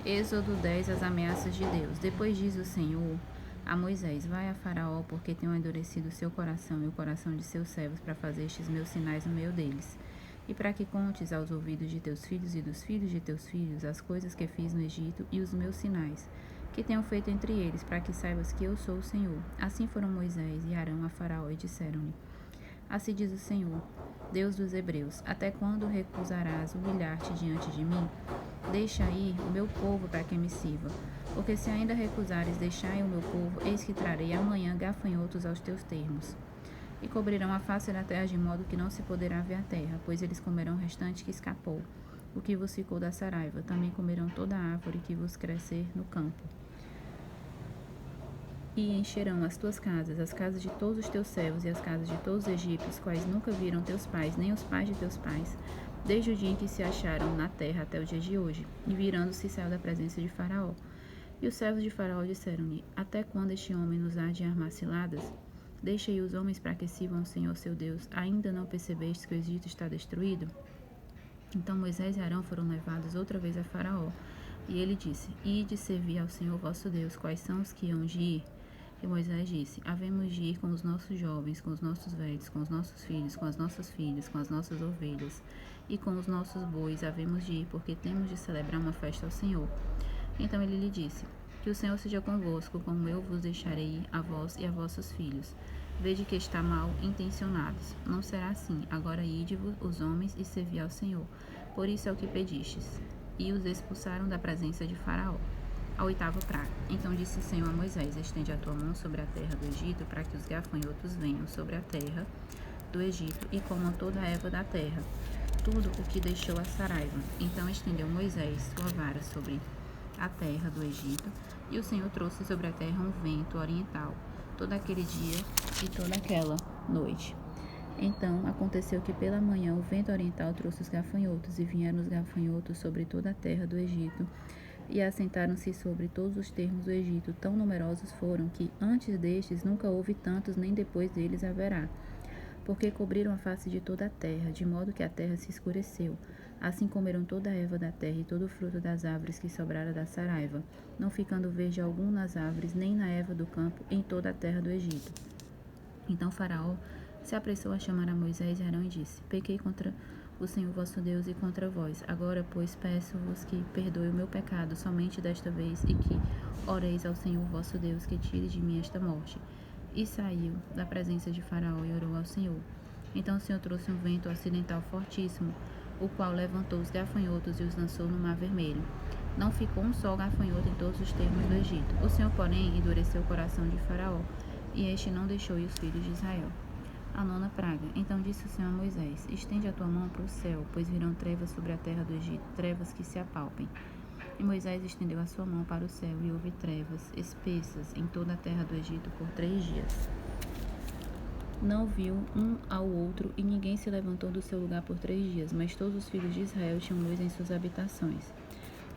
Êxodo 10, as ameaças de Deus. Depois diz o Senhor a Moisés: Vai a Faraó, porque tenho endurecido o seu coração e o coração de seus servos para fazer estes meus sinais no meio deles. E para que contes aos ouvidos de teus filhos e dos filhos de teus filhos as coisas que fiz no Egito e os meus sinais, que tenho feito entre eles, para que saibas que eu sou o Senhor. Assim foram Moisés e Arão a Faraó e disseram-lhe: Assim diz o Senhor, Deus dos Hebreus: Até quando recusarás humilhar-te diante de mim? Deixa ir o meu povo para que me sirva. Porque se ainda recusares deixar ir o meu povo, eis que trarei amanhã gafanhotos aos teus termos. E cobrirão a face da terra de modo que não se poderá ver a terra, pois eles comerão o restante que escapou, o que vos ficou da saraiva. Também comerão toda a árvore que vos crescer no campo. E encherão as tuas casas, as casas de todos os teus servos e as casas de todos os egípcios, quais nunca viram teus pais, nem os pais de teus pais, desde o dia em que se acharam na terra até o dia de hoje. E virando-se, saiu da presença de Faraó. E os servos de Faraó disseram-lhe: Até quando este homem nos há de armar ciladas? Deixa aí os homens para que sirvam ao Senhor seu Deus. Ainda não percebeste que o Egito está destruído? Então Moisés e Arão foram levados outra vez a Faraó. E ele disse: Ide servir ao Senhor vosso Deus. Quais são os que hão de ir? E Moisés disse: Havemos de ir com os nossos jovens, com os nossos velhos, com os nossos filhos, com as nossas filhas, com as nossas ovelhas e com os nossos bois. Havemos de ir, porque temos de celebrar uma festa ao Senhor. Então ele lhe disse: Que o Senhor seja convosco, como eu vos deixarei ir, a vós e a vossos filhos. Vede que está mal intencionados. Não será assim. Agora ide-vos os homens e servi ao Senhor. Por isso é o que pedistes. E os expulsaram da presença de Faraó. A oitava praga. Então disse o Senhor a Moisés: Estende a tua mão sobre a terra do Egito, para que os gafanhotos venham sobre a terra do Egito e comam toda a erva da terra, tudo o que deixou a saraiva. Então estendeu Moisés sua vara sobre a terra do Egito, e o Senhor trouxe sobre a terra um vento oriental, todo aquele dia e toda aquela noite. Então aconteceu que pela manhã o vento oriental trouxe os gafanhotos, e vieram os gafanhotos sobre toda a terra do Egito, e assentaram-se sobre todos os termos do Egito. Tão numerosos foram que, antes destes, nunca houve tantos, nem depois deles haverá. Porque cobriram a face de toda a terra, de modo que a terra se escureceu. Assim comeram toda a erva da terra e todo o fruto das árvores que sobrara da saraiva, não ficando verde algum nas árvores, nem na erva do campo, em toda a terra do Egito. Então Faraó se apressou a chamar a Moisés e Arão e disse: Pequei contra o Senhor vosso Deus e contra vós. Agora, pois, peço-vos que perdoe o meu pecado somente desta vez, e que oreis ao Senhor vosso Deus que tire de mim esta morte. E saiu da presença de Faraó e orou ao Senhor. Então o Senhor trouxe um vento ocidental fortíssimo, o qual levantou os gafanhotos e os lançou no mar vermelho. Não ficou um só gafanhoto em todos os termos do Egito. O Senhor, porém, endureceu o coração de Faraó, e este não deixou ir os filhos de Israel. A nona praga. Então disse o Senhor a Moisés: Estende a tua mão para o céu, pois virão trevas sobre a terra do Egito, trevas que se apalpem. E Moisés estendeu a sua mão para o céu, e houve trevas espessas em toda a terra do Egito por 3 dias. Não viu um ao outro, e ninguém se levantou do seu lugar por 3 dias, mas todos os filhos de Israel tinham luz em suas habitações.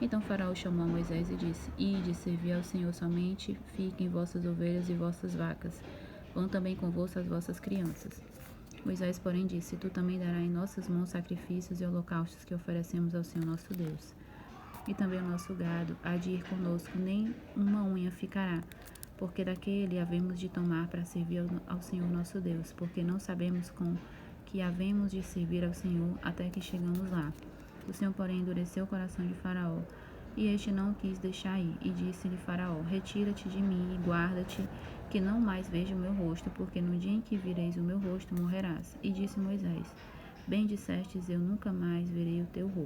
Então Faraó chamou a Moisés e disse: Ide, servi ao Senhor, somente fiquem vossas ovelhas e vossas vacas. Vão também convosco as vossas crianças. Moisés, porém, disse: Tu também darás em nossas mãos sacrifícios e holocaustos que oferecemos ao Senhor nosso Deus. E também o nosso gado há de ir conosco, nem uma unha ficará, porque daquele havemos de tomar para servir ao Senhor nosso Deus, porque não sabemos com que havemos de servir ao Senhor até que chegamos lá. O Senhor, porém, endureceu o coração de Faraó, e este não o quis deixar ir, e disse-lhe Faraó: Retira-te de mim e guarda-te, que não mais veja o meu rosto, porque no dia em que vireis o meu rosto morrerás. E disse Moisés: Bem dissestes, eu nunca mais verei o teu rosto.